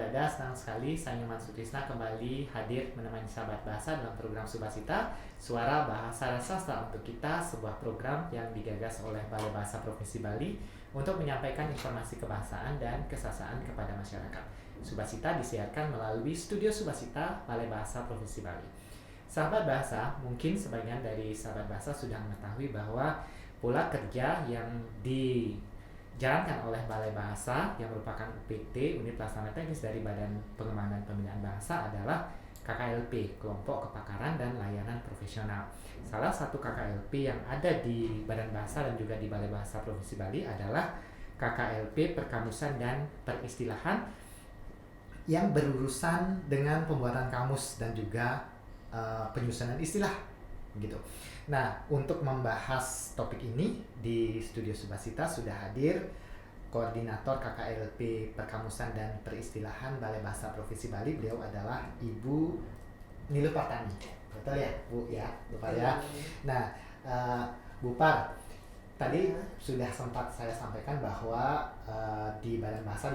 Dada, senang sekali saya Nyoman Sutrisna kembali hadir menemani sahabat bahasa dalam program Subasita, Suara Bahasa dan Sastra untuk kita, sebuah program yang digagas oleh Balai Bahasa Provinsi Bali untuk menyampaikan informasi kebahasaan dan kesastraan kepada masyarakat. Subasita disiarkan melalui Studio Subasita, Balai Bahasa Provinsi Bali. Sahabat bahasa, mungkin sebagian dari sahabat bahasa sudah mengetahui bahwa pola kerja yang dijalankan oleh Balai Bahasa yang merupakan UPT, Unit Pelaksana Teknis dari Badan Pengembangan dan Pembinaan Bahasa adalah KKLP, Kelompok Kepakaran dan Layanan Profesional. Salah satu KKLP yang ada di Badan Bahasa dan juga di Balai Bahasa Provinsi Bali adalah KKLP Perkamusan dan Peristilahan yang berurusan dengan pembuatan kamus dan juga penyusunan istilah gitu. Nah, untuk membahas topik ini di Studio Subasita sudah hadir Koordinator KKLP Perkamusan dan Peristilahan Balai Bahasa Provinsi Bali. Beliau adalah Ibu Nilu Partani. Betul ya, Bu ya, Bu Par ya. Nah, Bu Par, tadi sudah sempat saya sampaikan bahwa di Balai Bahasa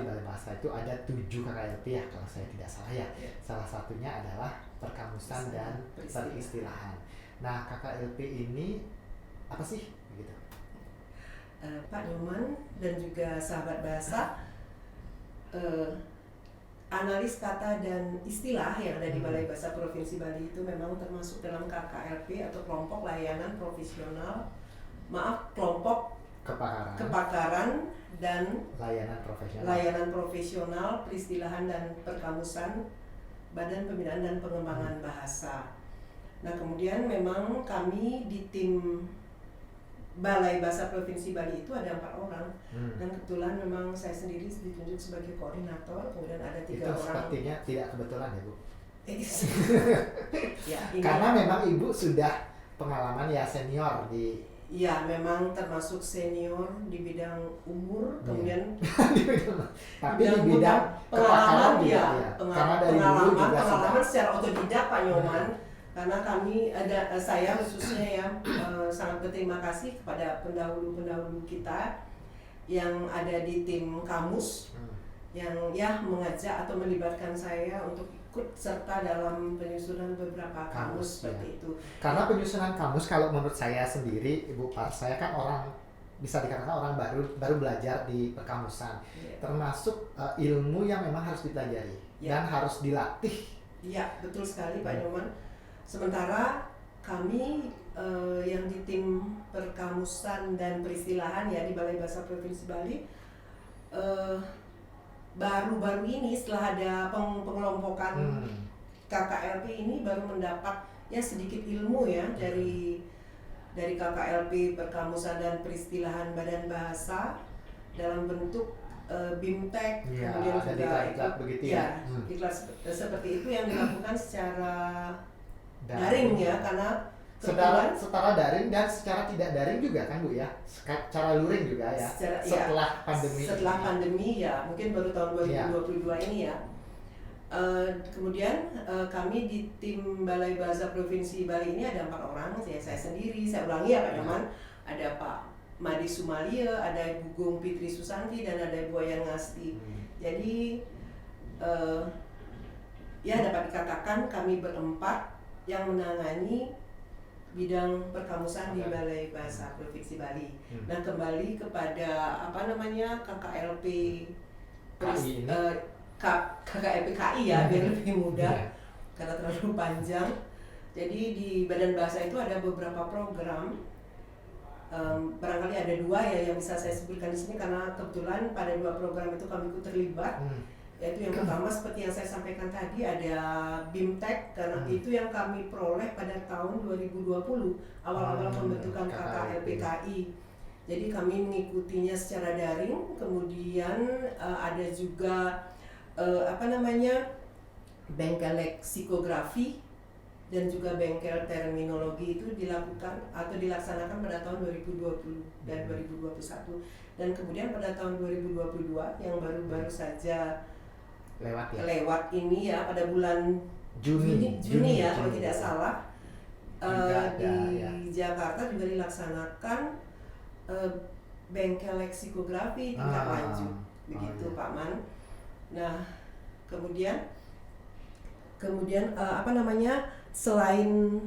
itu ada 7 KKLP ya, kalau saya tidak salah ya. Salah satunya adalah Perkamusan dan Peristilahan. Nah, KKLP ini apa sih? Begitu. Pak Nyoman dan juga sahabat bahasa, analis kata dan istilah yang ada di Balai Bahasa Provinsi Bali itu memang termasuk dalam KKLP atau kelompok layanan profesional, kelompok kepakaran dan layanan profesional, peristilahan dan perkamusan Badan Pembinaan dan Pengembangan Bahasa. Nah, kemudian memang kami di tim Balai Bahasa Provinsi Bali itu ada 4 orang, dan kebetulan memang saya sendiri ditunjuk sebagai koordinator, kemudian ada 3 itu orang. Itu sepertinya tidak kebetulan ya, Bu? Ya, karena memang Ibu sudah pengalaman ya senior di... Ya, memang termasuk senior di bidang umur, kemudian tapi di bidang pengalaman ya, karena dari dulu juga pengalaman secara otodidak Pak Nyoman. Karena kami saya khususnya ya sangat berterima kasih kepada pendahulu kita yang ada di tim kamus yang ya mengajak atau melibatkan saya untuk ikut serta dalam penyusunan beberapa kamus seperti itu. Karena penyusunan kamus kalau menurut saya sendiri, Ibu Par, saya kan bisa dikatakan orang baru belajar di perkamusan, termasuk ilmu yang memang harus dipelajari dan harus dilatih. Iya, betul sekali Pak Nyoman. Sementara kami yang di tim perkamusan dan peristilahan ya di Balai Bahasa Provinsi Bali baru-baru ini setelah ada pengelompokan KKLP ini baru mendapat ya sedikit ilmu ya dari KKLP Perkamusan dan Peristilahan Badan Bahasa dalam bentuk BIMTEK, kemudian juga iklan seperti itu yang dilakukan secara daring ya, karena secara daring dan secara tidak daring juga kan Bu ya, secara luring juga ya, setelah pandemi ya, mungkin baru tahun 2022 ini ya. Kemudian kami di tim Balai Bahasa Provinsi Bali ini ada 4 orang, saya sendiri, saya ulangi ya Pak Nyoman, ada Pak Madi Sumalia, ada Ibu Gung Fitri Susanti, dan ada Ibu Ayan Ngasti. Jadi ya dapat dikatakan kami berempat yang menangani bidang perkamusan di Balai Bahasa Provinsi Bali. Nah, kembali kepada KKLP KKLP KI ya, biar lebih mudah karena terlalu panjang. Jadi di Badan Bahasa itu ada beberapa program, barangkali ada 2 ya yang bisa saya sebutkan di sini karena kebetulan pada 2 program itu kami ikut terlibat. Yaitu yang pertama seperti yang saya sampaikan tadi ada BIMTEK, karena itu yang kami peroleh pada tahun 2020 awal-awal pembentukan KKLP KI. Jadi kami mengikutinya secara daring, kemudian ada juga bengkel leksikografi dan juga bengkel terminologi itu dilakukan atau dilaksanakan pada tahun 2020 dan 2021, dan kemudian pada tahun 2022 yang baru-baru saja lewat ini ya, pada bulan Juni ya kalau tidak salah di Jakarta juga dilaksanakan bengkel leksikografi tingkat lanjut begitu Pak Man. Nah, Kemudian apa namanya, selain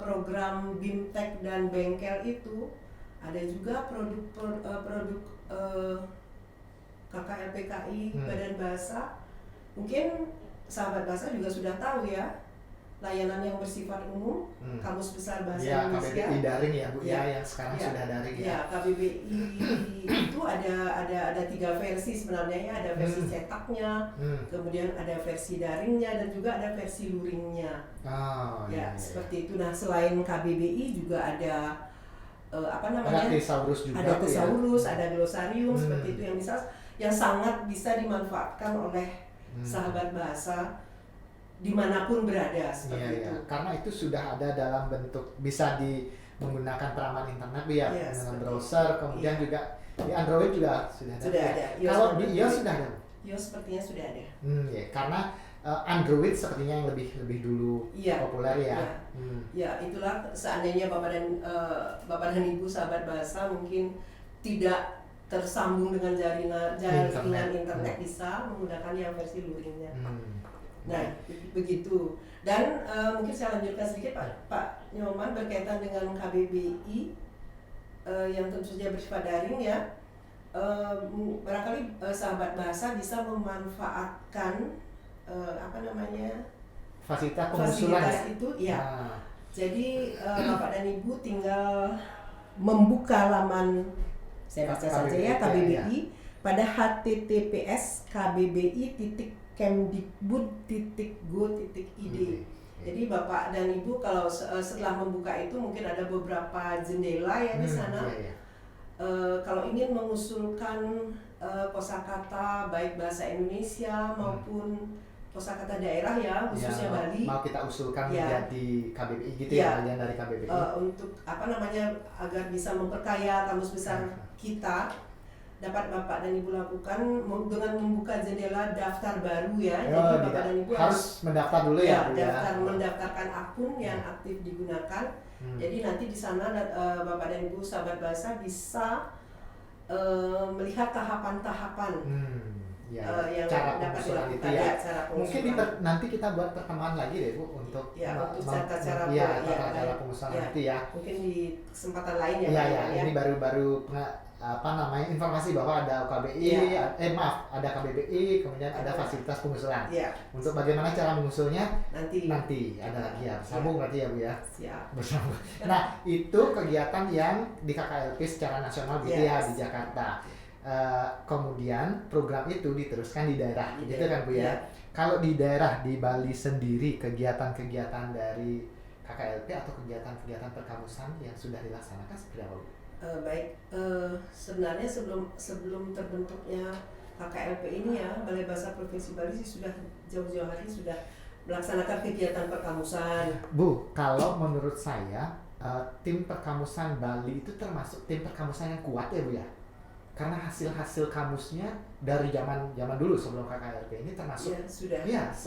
program BIMTEK dan bengkel itu ada juga produk KKLPKI Badan Bahasa. Mungkin sahabat bahasa juga sudah tahu ya, layanan yang bersifat umum, Kamus Besar Bahasa Indonesia. KBBI daring ya Bu ya, yang sekarang sudah daring ya. Ya, KBBI itu ada 3 versi sebenarnya ya, ada versi cetaknya, kemudian ada versi daringnya, dan juga ada versi luringnya. Seperti itu. Nah, selain KBBI juga ada ada thesaurus juga, ada thesaurus, ada glosarium seperti itu yang sangat bisa dimanfaatkan oleh sahabat bahasa dimanapun berada seperti itu. Karena itu sudah ada dalam bentuk bisa menggunakan peramah internet ya, dengan browser, kemudian juga di Android juga sudah ada. Kalau di iOS sudah ada? iOS sepertinya sudah ada. Karena Android sepertinya yang lebih dulu populer ya. Ya, itulah seandainya Bapak dan Ibu sahabat bahasa mungkin tidak tersambung dengan jaringan internet bisa menggunakan yang versi luringnya. Nah, begitu. Dan mungkin saya lanjutkan sedikit Pak Nyoman berkaitan dengan KBBI yang tentu saja bersifat daring ya. Barangkali sahabat bahasa bisa memanfaatkan fasilitas itu ya. Jadi Bapak dan Ibu tinggal membuka laman, saya baca saja ya, KBBI pada https://kbbi.kemdikbud.go.id. Jadi Bapak dan Ibu kalau setelah membuka itu mungkin ada beberapa jendela ya di sana. Kalau ingin mengusulkan kosakata baik bahasa Indonesia maupun kosakata daerah ya, khususnya Bali. Mau kita usulkan menjadi KBBI gitu ya, bagian dari KBBI. Untuk agar bisa memperkaya kamus besar kita, dapat Bapak dan Ibu lakukan dengan membuka jendela daftar baru ya. Jadi Bapak dan Ibu harus mendaftar dulu ya. Mendaftarkan akun yang aktif digunakan. Jadi nanti di sana Bapak dan Ibu sahabat bahasa bisa melihat tahapan-tahapan yang cara dapat pengusulan dilakukan itu ya. Cara mungkin nanti kita buat pertemuan lagi deh Bu untuk cara pengusulan itu ya. Mungkin di kesempatan lain ya. Ini baru informasi bahwa ada KBI, ada KBBI, kemudian ada fasilitas pengusulan. Untuk bagaimana cara mengusulnya nanti ada lagi ya. Bersambung berarti ya Bu ya. Siap. Bersambung. Nah, itu kegiatan yang di KKLP secara nasional gitu ya di Jakarta. Kemudian program itu diteruskan di daerah, gitu kan Bu ya. Kalau di daerah di Bali sendiri kegiatan-kegiatan dari KKLP atau kegiatan-kegiatan perkamusan yang sudah dilaksanakan seperti apa Bu? Baik, sebenarnya sebelum terbentuknya KKLP ini ya, Balai Bahasa Provinsi Bali sih sudah jauh-jauh hari sudah melaksanakan kegiatan perkamusan. Bu, kalau menurut saya tim perkamusan Bali itu termasuk tim perkamusan yang kuat ya Bu ya? Karena hasil-hasil kamusnya dari zaman dulu sebelum KKLP ini termasuk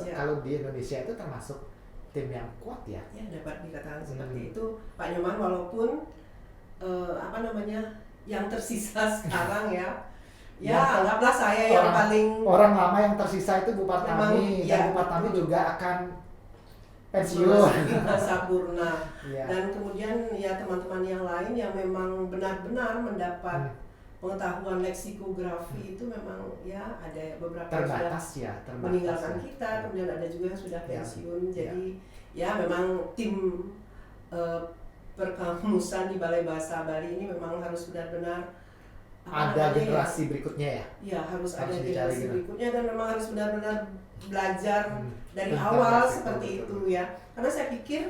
kalau di Indonesia itu termasuk tim yang kuat ya. Ya, dapat dikatakan seperti itu Pak Nyoman, walaupun yang tersisa sekarang ya anggaplah saya yang paling orang lama yang tersisa itu Bu Partami, dan Bu Partami juga akan pensiun masa purna. Dan kemudian ya teman-teman yang lain yang memang benar-benar mendapat pengetahuan leksikografi itu memang ya ada beberapa terbatas yang sudah meninggalkan kita, kemudian ada juga yang sudah pensiun. Jadi ya memang tim perkamusan di Balai Bahasa Bali ini memang harus benar-benar ada generasi berikutnya ya. Ya, harus ada generasi berikutnya dan memang harus benar-benar belajar dari awal seperti itu ya. Karena saya pikir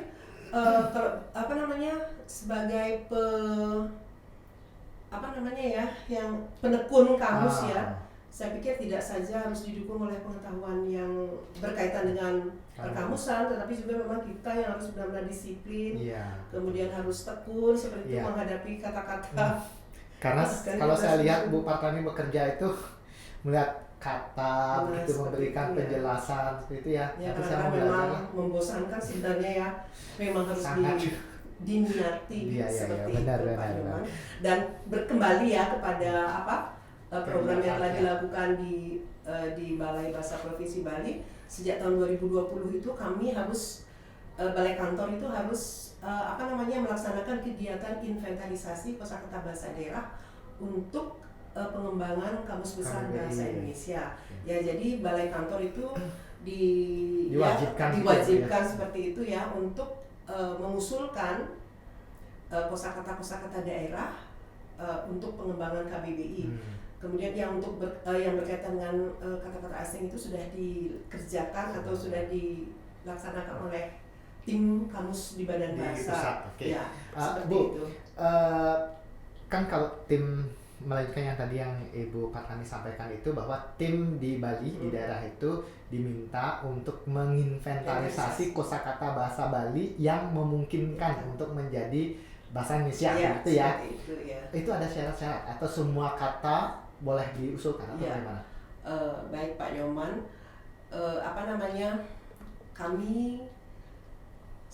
sebagai yang penekun kamus ya, saya pikir tidak saja harus didukung oleh pengetahuan yang berkaitan dengan perkamusan, tetapi juga memang kita yang harus benar-benar disiplin, kemudian harus tekun seperti itu menghadapi kata-kata. Karena kalau saya lihat Bu Partami bekerja itu melihat kata, begitu memberikan penjelasan seperti itu ya. Karena memang membosankan sebenarnya ya, memang harus diniati seperti itu Pak Nyoman. Dan berkembali ya kepada program yang telah dilakukan di di Balai Bahasa Provinsi Bali sejak tahun 2020 itu kami harus Balai Kantor itu harus melaksanakan kegiatan inventarisasi kosakata bahasa daerah untuk pengembangan Kamus Besar Bahasa Indonesia. Ya, jadi Balai Kantor itu diwajibkan seperti itu ya untuk mengusulkan kosakata daerah untuk pengembangan KBBI. Kemudian yang yang berkaitan dengan kata-kata asing itu sudah dikerjakan atau sudah dilaksanakan oleh tim kamus di Badan Bahasa. Ya, seperti Bu, itu. Kan kalau tim melanjutkan yang tadi yang Ibu Patrani sampaikan itu bahwa tim di Bali di daerah itu diminta untuk menginventarisasi kosakata bahasa Bali yang memungkinkan untuk menjadi bahasa Indonesia gitu ya. Itu ada syarat-syarat atau semua kata boleh diusulkan atau bagaimana? Baik Pak Nyoman, kami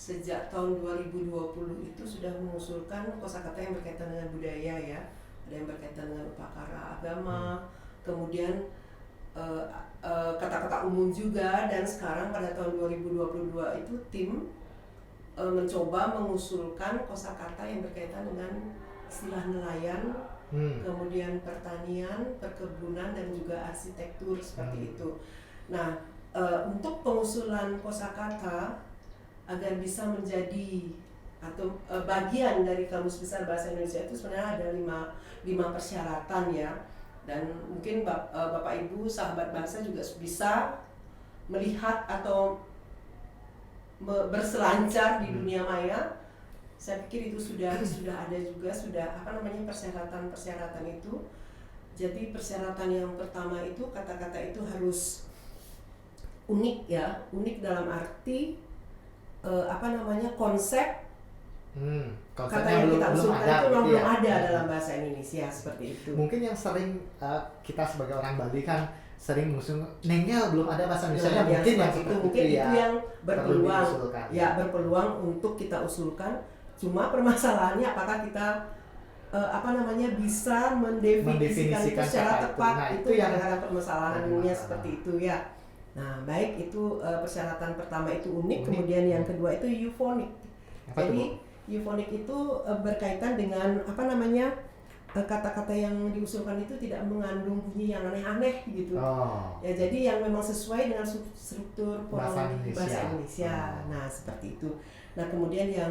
sejak tahun 2020 itu sudah mengusulkan kosakata yang berkaitan dengan budaya ya, ada yang berkaitan dengan upacara agama, kemudian kata-kata umum juga, dan sekarang pada tahun 2022 itu tim mencoba mengusulkan kosakata yang berkaitan dengan istilah nelayan, kemudian pertanian, perkebunan, dan juga arsitektur seperti itu. Nah, untuk pengusulan kosakata agar bisa menjadi atau bagian dari Kamus Besar Bahasa Indonesia itu sebenarnya ada lima persyaratan ya, dan mungkin Bapak Ibu sahabat bangsa juga bisa melihat atau berselancar di dunia maya. Saya pikir itu sudah ada juga persyaratan itu. Jadi persyaratan yang pertama itu kata-kata itu harus unik ya, unik dalam arti konsep kata yang kita usulkan itu belum ada dalam bahasa Indonesia seperti itu. Mungkin yang sering kita sebagai orang Bali kan sering mengusung nengel belum ada bahasa Indonesia, mungkin yang itu yang berpeluang untuk kita usulkan. Cuma permasalahannya apakah kita bisa mendefinisikan itu secara tepat. Nah, itu kadang-kadang permasalahannya seperti itu ya. Nah, baik itu persyaratan pertama itu unik, kemudian yang kedua itu eufonik. Jadi eufonik itu berkaitan dengan kata-kata yang diusulkan itu tidak mengandung bunyi yang aneh-aneh gitu. Ya, jadi yang memang sesuai dengan struktur bahasa Indonesia. Nah, seperti itu. Nah, kemudian yang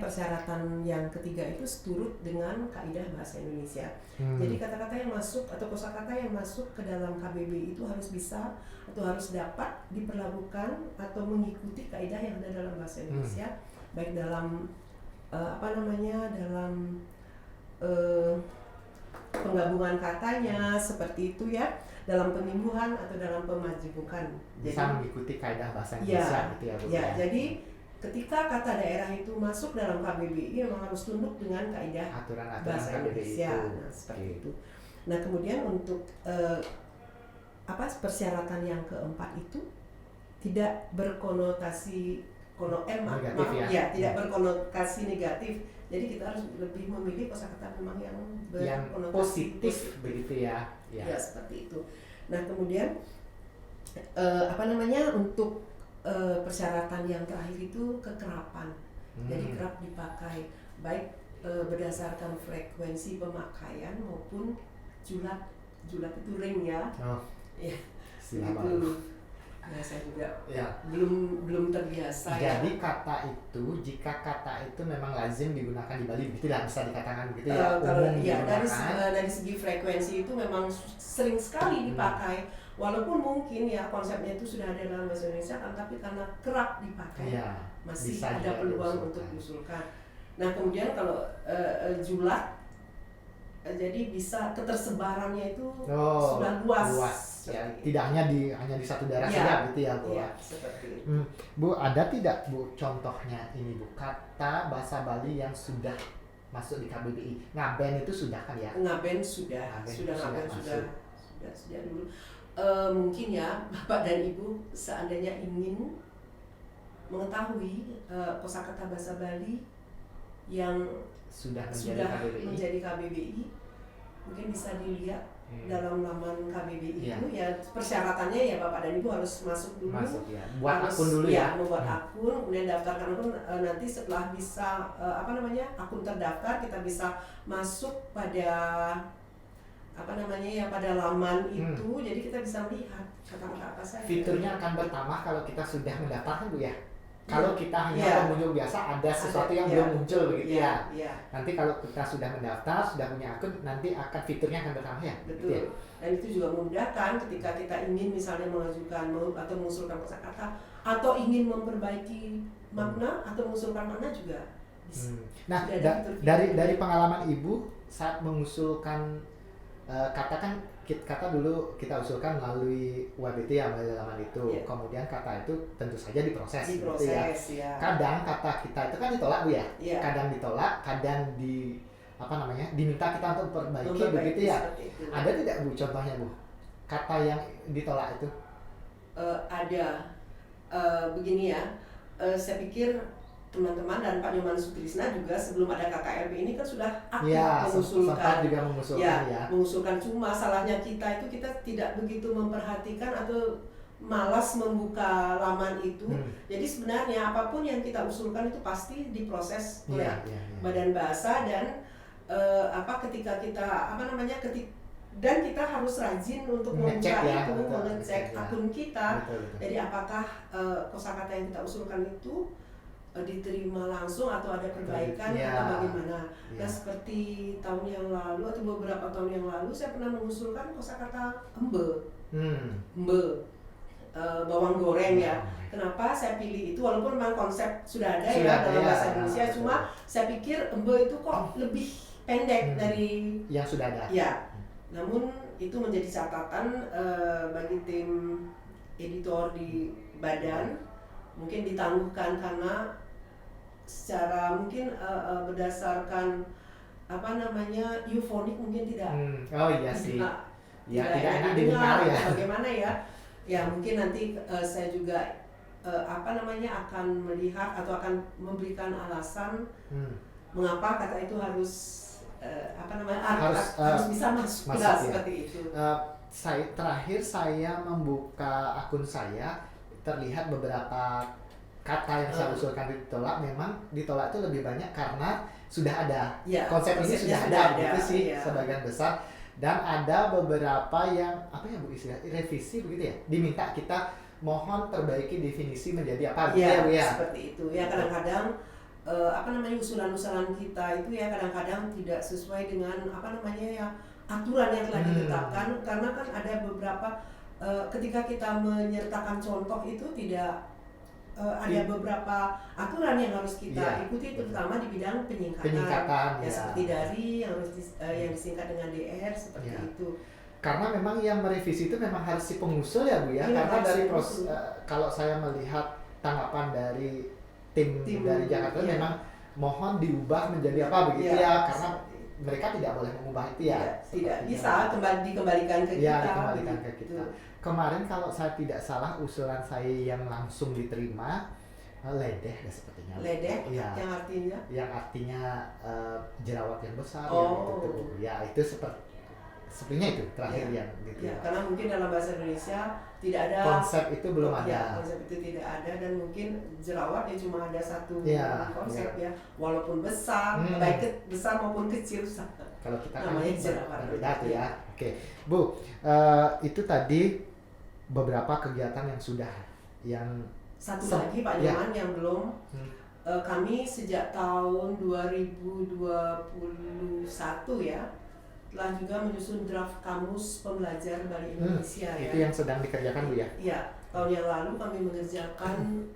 persyaratan yang ketiga itu seturut dengan kaidah bahasa Indonesia. Jadi kata-kata yang masuk atau kosakata yang masuk ke dalam KBBI itu harus bisa atau harus dapat diperlakukan atau mengikuti kaidah yang ada dalam bahasa Indonesia, baik dalam dalam penggabungan katanya seperti itu ya, dalam penimbuhan atau dalam pemajemukan. Bisa mengikuti kaidah bahasa Indonesia gitu ya, Bu. Ya, jadi ketika kata daerah itu masuk dalam KBBI memang harus tunduk dengan kaidah aturan-aturan bahasa Indonesia. Nah, seperti itu. Nah, kemudian untuk persyaratan yang keempat itu tidak berkonotasi negatif tidak berkonotasi negatif. Jadi kita harus lebih memilih kosakata memang yang berkonotasi positif begitu ya. Ya, seperti itu. Nah, kemudian untuk persyaratan yang terakhir itu kekerapan. Jadi kerap dipakai baik berdasarkan frekuensi pemakaian maupun julat itu ring ya. Ya, itu. Nah, saya juga belum terbiasa. Jadi jika kata itu memang lazim digunakan di Bali, tidak bisa dikatakan begitu ya. Dari segi frekuensi itu memang sering sekali dipakai. Walaupun mungkin ya konsepnya itu sudah ada dalam bahasa Indonesia kan, tapi karena kerap dipakai masih ada peluang untuk diusulkan. Nah, kemudian kalau julat, jadi bisa ketersebarannya itu sudah luas. Ya, tidak hanya di satu daerah saja gitu ya, Bu. Iya, seperti itu. Bu, ada tidak Bu contohnya ini, Bu, kata bahasa Bali yang sudah masuk di KBBI? Ngaben itu sudah kan ya? Ngaben sudah dulu. Mungkin ya Bapak dan Ibu seandainya ingin mengetahui kosakata bahasa Bali yang sudah menjadi KBBI, mungkin bisa dilihat dalam laman KBBI itu ya persyaratannya ya Bapak dan Ibu harus masuk dulu. Ya. Buat akun dulu ya. Membuat akun, kemudian daftarkan akun. Nanti setelah bisa akun terdaftar, kita bisa masuk pada pada laman itu. Jadi kita bisa melihat kata-kata apa saja. Fiturnya akan bertambah kalau kita sudah mendaftarkan Bu ya. Kalau kita hanya pengunjung biasa, ada sesuatu yang belum muncul begitu ya. Nanti kalau kita sudah mendaftar, sudah punya akun, nanti akan fiturnya akan bertambah ya. Betul. Gitu ya? Dan itu juga memudahkan ketika kita ingin misalnya mengajukan atau mengusulkan kosakata atau ingin memperbaiki makna atau mengusulkan makna juga bisa. Nah, dari pengalaman Ibu saat mengusulkan kata dulu kita usulkan melalui web itu ya, melalui laman itu. Kemudian kata itu tentu saja diproses gitu ya. Kadang kata kita itu kan ditolak Bu ya. Kadang ditolak, kadang diminta kita untuk perbaiki begitu ya. Ada tidak Bu contohnya Bu? Kata yang ditolak itu? Ada. Begini ya. Saya pikir teman-teman dan Pak Nyoman Sutrisna juga sebelum ada KKLP ini kan sudah aktif mengusulkan. Cuma salahnya kita tidak begitu memperhatikan atau malas membuka laman itu. Jadi sebenarnya apapun yang kita usulkan itu pasti diproses oleh Badan Bahasa dan ketika kita dan kita harus rajin untuk mengecek akun kita. Jadi apakah kosakata yang kita usulkan itu diterima langsung atau ada perbaikan atau bagaimana. Nah seperti tahun yang lalu atau beberapa tahun yang lalu saya pernah mengusulkan kosakata embe, bawang goreng ya. Kenapa saya pilih itu walaupun memang konsep sudah ada dalam bahasa Indonesia, cuma saya pikir embe itu kok lebih pendek dari yang sudah ada. Ya, namun itu menjadi catatan bagi tim editor di badan. Mungkin ditangguhkan karena secara mungkin berdasarkan eufonik mungkin tidak. Tidak enak didengar ya. Bagaimana ya? Ya mungkin nanti saya juga akan melihat atau akan memberikan alasan mengapa kata itu harus harus bisa masuk seperti itu. Terakhir saya membuka akun saya, terlihat beberapa kata yang saya usulkan ditolak. Memang ditolak itu lebih banyak karena sudah ada konsep ini sudah ada gitu sih sebagian besar, dan ada beberapa yang revisi begitu ya, diminta kita mohon perbaiki definisi menjadi apa gitu ya. Seperti itu ya, kadang-kadang usulan-usulan kita itu ya kadang-kadang tidak sesuai dengan aturan yang telah ditetapkan, karena kan ada beberapa ketika kita menyertakan contoh itu tidak ada beberapa aturan yang harus kita ikuti, terutama di bidang penyingkatan ya, seperti dari yang harus yang disingkat dengan DR seperti itu. Karena memang yang merevisi itu memang harus si pengusul ya Bu ya, karena dari kalau saya melihat tanggapan dari tim dari Jakarta memang mohon diubah menjadi apa begitu ya, karena mereka tidak boleh mengubah itu ya. Tidak bisa dikembalikan ke kita. Dikembalikan ke kita. Kemarin kalau saya tidak salah usulan saya yang langsung diterima ledeh sepertinya. Ledeh yang artinya? Yang artinya jerawat yang besar gitu. Ya itu sepertinya itu terakhir yang gitu. Ya, karena mungkin dalam bahasa Indonesia tidak ada konsep itu belum ada. Konsep itu tidak ada, dan mungkin jerawat ya cuma ada satu konsep ya. Walaupun besar, baik besar maupun kecil. Kalau kita namanya jerawat berbeda tuh ya. Oke. Bu, itu tadi beberapa kegiatan yang sudah satu lagi Pak Nyoman yang belum. Kami sejak tahun 2021 ya telah juga menyusun draft kamus pembelajar Bali Indonesia ya. Itu yang sedang dikerjakan Bu ya? Iya, tahun yang lalu kami mengerjakan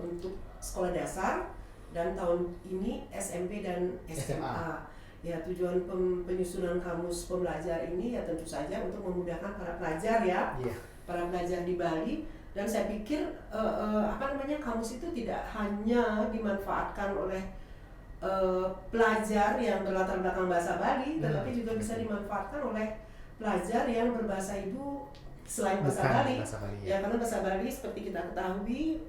untuk sekolah dasar, dan tahun ini SMP dan SMA. Ya, tujuan penyusunan kamus pembelajar ini ya tentu saja untuk memudahkan para pelajar ya, para pelajar di Bali. Dan saya pikir kamus itu tidak hanya dimanfaatkan oleh pelajar yang berlatar belakang bahasa Bali, tetapi juga bisa dimanfaatkan oleh pelajar yang berbahasa ibu selain bahasa Bali. Ya, karena bahasa Bali seperti kita ketahui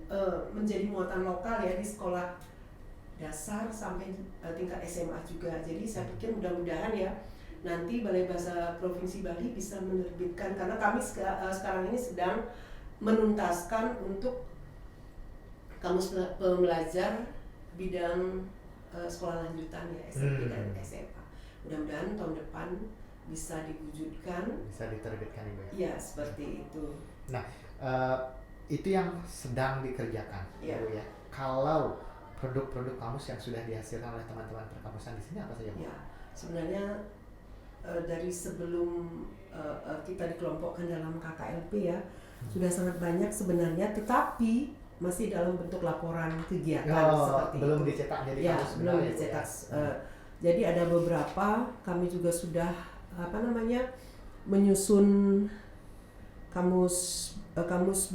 menjadi muatan lokal ya di sekolah dasar sampai tingkat SMA juga. Jadi saya pikir mudah-mudahan ya nanti Balai Bahasa Provinsi Bali bisa menerbitkan, karena kami sekarang ini sedang menuntaskan untuk kamus pembelajar bidang sekolah lanjutan ya, SMP dan SMA. Mudah-mudahan tahun depan bisa diwujudkan, bisa diterbitkan Ibu ya. Iya, seperti itu. Nah, itu yang sedang dikerjakan Ya. Ibu ya. Kalau produk-produk kamus yang sudah dihasilkan oleh teman-teman perkamusan di sini apa saja Bu? Ya, sebenarnya dari sebelum kita dikelompokkan dalam KKLP ya, sudah sangat banyak sebenarnya, tetapi masih dalam bentuk laporan kegiatan seperti belum itu. dicetak jadi Ya, kamus belum ya, dicetak. ya? Jadi ada beberapa, kami juga sudah menyusun kamus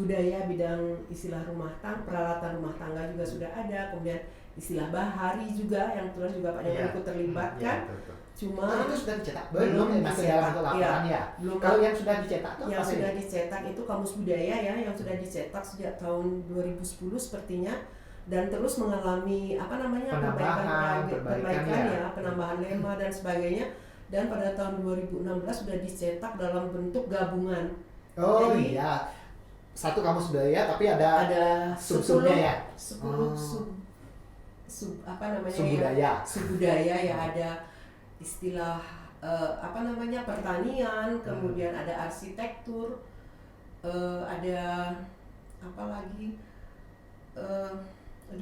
budaya bidang istilah rumah tangga, peralatan rumah tangga juga sudah ada, kemudian istilah bahari juga yang terus juga Pak Nyaman ikut terlibat kan. Cuma itu sudah dicetak belum masih dalam bentuk laporan ya. Belum. Kalau yang sudah dicetak tuh yang sudah dicetak itu kamus budaya ya, yang sudah dicetak sejak tahun 2010 sepertinya, dan terus mengalami perbaikan ya, penambahan lema dan sebagainya, dan pada tahun 2016 sudah dicetak dalam bentuk gabungan. Jadi, iya. Satu kamus budaya tapi ada sub-subnya ya. 10 sub budaya ya, ada istilah pertanian, kemudian ada arsitektur, ada apa lagi,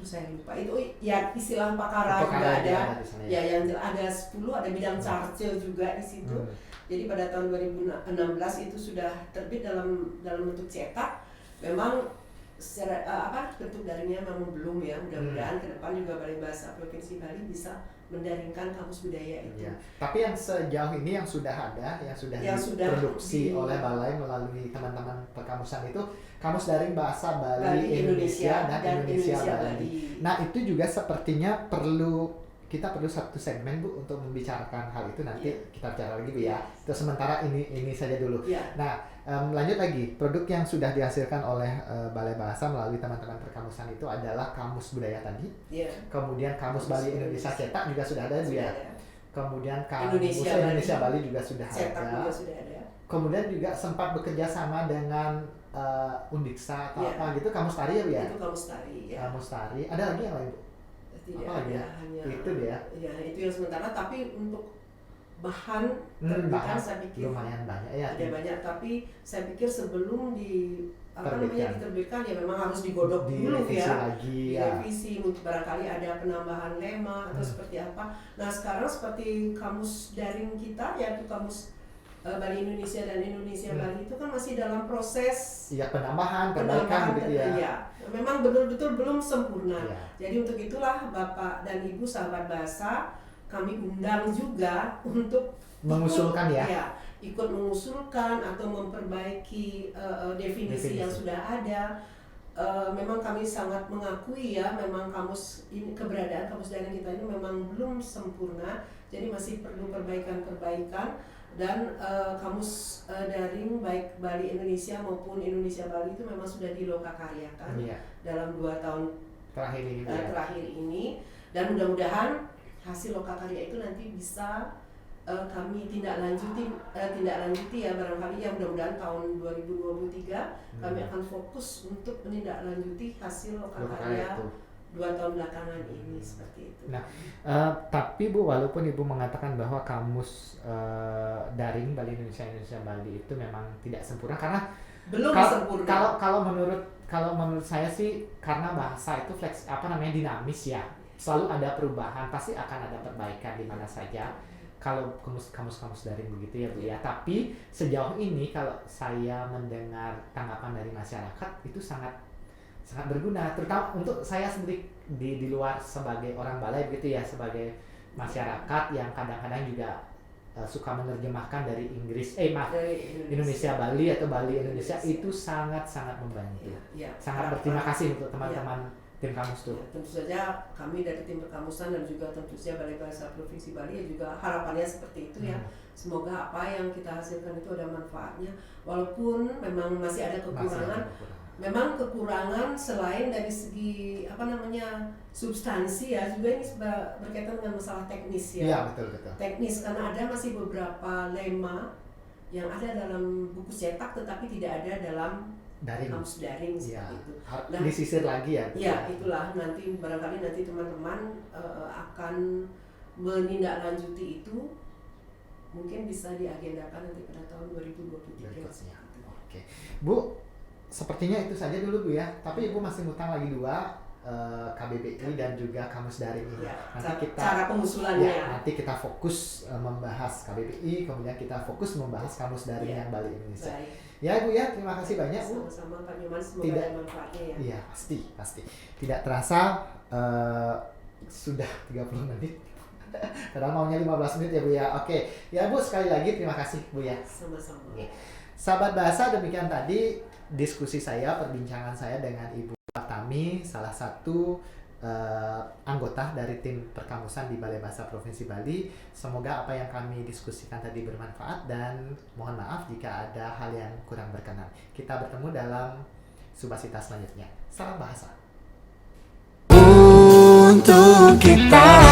saya lupa itu ya, istilah pakara juga ada ya, yang ada 10, ada bidang carcel juga di situ. Jadi pada tahun 2016 itu sudah terbit dalam bentuk cetak. Memang secara bentuk daringnya memang belum ya. Mudah-mudahan ke depan juga Balai Bahasa Provinsi Bali bisa mendaringkan kamus budaya itu. Ya. Tapi yang sejauh ini yang sudah ada, yang sudah diproduksi oleh Balai melalui teman-teman perkamusan itu kamus daring bahasa Bali Indonesia dan Indonesia Bali. Nah, itu juga sepertinya kita perlu satu segmen Bu untuk membicarakan hal itu, nanti kita bicara lagi Bu ya. Terus sementara ini saja dulu. Nah, lanjut lagi, produk yang sudah dihasilkan oleh Balai Bahasa melalui teman-teman perkamusan itu adalah kamus budaya tadi. Kemudian kamus Bali Indonesia cetak juga sudah ada Bu ya. Kemudian kamus Indonesia Bali juga sudah ada. Kemudian juga sempat bekerja sama dengan Undiksa atau apa gitu, kamus tari ya Bu ya. Itu kamus tari ya. Kamus tari. Ada lagi yang lain Bu? Tidak apa ada, hanya itu ya. Ya, itu yang sementara, tapi untuk bahan saya pikir lumayan banyak ya. Ada banyak, tapi saya pikir sebelum diterbitkan ya memang harus digodok dulu ya. Direvisi, mungkin barangkali ada penambahan lema atau seperti apa. Nah, sekarang seperti kamus daring kita, yaitu kamus Bali Indonesia dan Indonesia Bali itu kan masih dalam proses penambahan, perbaikan gitu ya. Iya, memang betul-betul belum sempurna. Jadi untuk itulah Bapak dan Ibu sahabat bahasa, kami undang juga untuk mengusulkan ikut mengusulkan atau memperbaiki definisi yang sudah ada. Memang kami sangat mengakui ya, memang keberadaan kamus daring kita ini memang belum sempurna, jadi masih perlu perbaikan. Dan kamus daring baik Bali Indonesia maupun Indonesia Bali itu memang sudah dilokakaryakan dalam 2 tahun terakhir ini, dan mudah-mudahan hasil lokakarya itu nanti bisa kami tindak lanjuti ya, barangkali ya, mudah-mudahan tahun 2023 kami akan fokus untuk menindaklanjuti hasil lokakarya 2 tahun belakangan ini, seperti itu. Nah, tapi Bu, walaupun Ibu mengatakan bahwa kamus daring Bali Indonesia Bali itu memang tidak sempurna karena belum sempurna. Kalau menurut saya sih, karena bahasa itu dinamis ya, selalu ada perubahan, pasti akan ada perbaikan di mana saja. Kalau kamus daring begitu ya Bu ya. Tapi sejauh ini kalau saya mendengar tanggapan dari masyarakat itu sangat berguna, terutama untuk saya sendiri di luar sebagai orang Balai begitu ya, sebagai masyarakat yang kadang-kadang juga suka menerjemahkan dari Indonesia Bali atau Bali Indonesia, itu sangat membantu. Sangat berterima kasih untuk teman-teman tim kamus tuh. Tentu saja kami dari tim perkamusan dan juga tentu saja Balai Bahasa Provinsi Bali ya juga harapannya seperti itu ya. Semoga apa yang kita hasilkan itu ada manfaatnya, walaupun memang masih ada kekurangan. memang kekurangan selain dari segi substansi ya, juga ini berkaitan dengan masalah teknis ya. Iya, betul. Teknis, karena ada masih beberapa lema yang ada dalam buku cetak tetapi tidak ada dalam kamus daring seperti itu. Nah, disisir lagi ya. Ya, itulah nanti barangkali teman-teman akan menindaklanjuti itu, mungkin bisa diagendakan nanti pada tahun 2023. Oke. Bu, sepertinya itu saja dulu Bu ya. Tapi Ibu masih ngutang lagi 2 KBBI dan juga kamus daring ini. Ya, nanti cara pengusulannya. Nanti kita fokus membahas KBBI, kemudian kita fokus membahas kamus daring yang Bali Indonesia. Baik. Ya Bu ya, terima kasih banyak Bu. Sama-sama Pak Nyoman, semoga ada manfaatnya ya. Iya, pasti. Tidak terasa sudah 30 menit. Padahal maunya 15 menit ya Bu ya. Oke. Ya Bu, sekali lagi terima kasih Bu ya. Sama-sama. Oke. Sahabat Bahasa, demikian tadi diskusi saya, perbincangan saya dengan Ibu Tami, salah satu anggota dari tim perkamusan di Balai Bahasa Provinsi Bali. Semoga apa yang kami diskusikan tadi bermanfaat dan mohon maaf jika ada hal yang kurang berkenan. Kita bertemu dalam Subasita selanjutnya. Salam bahasa. Untuk kita.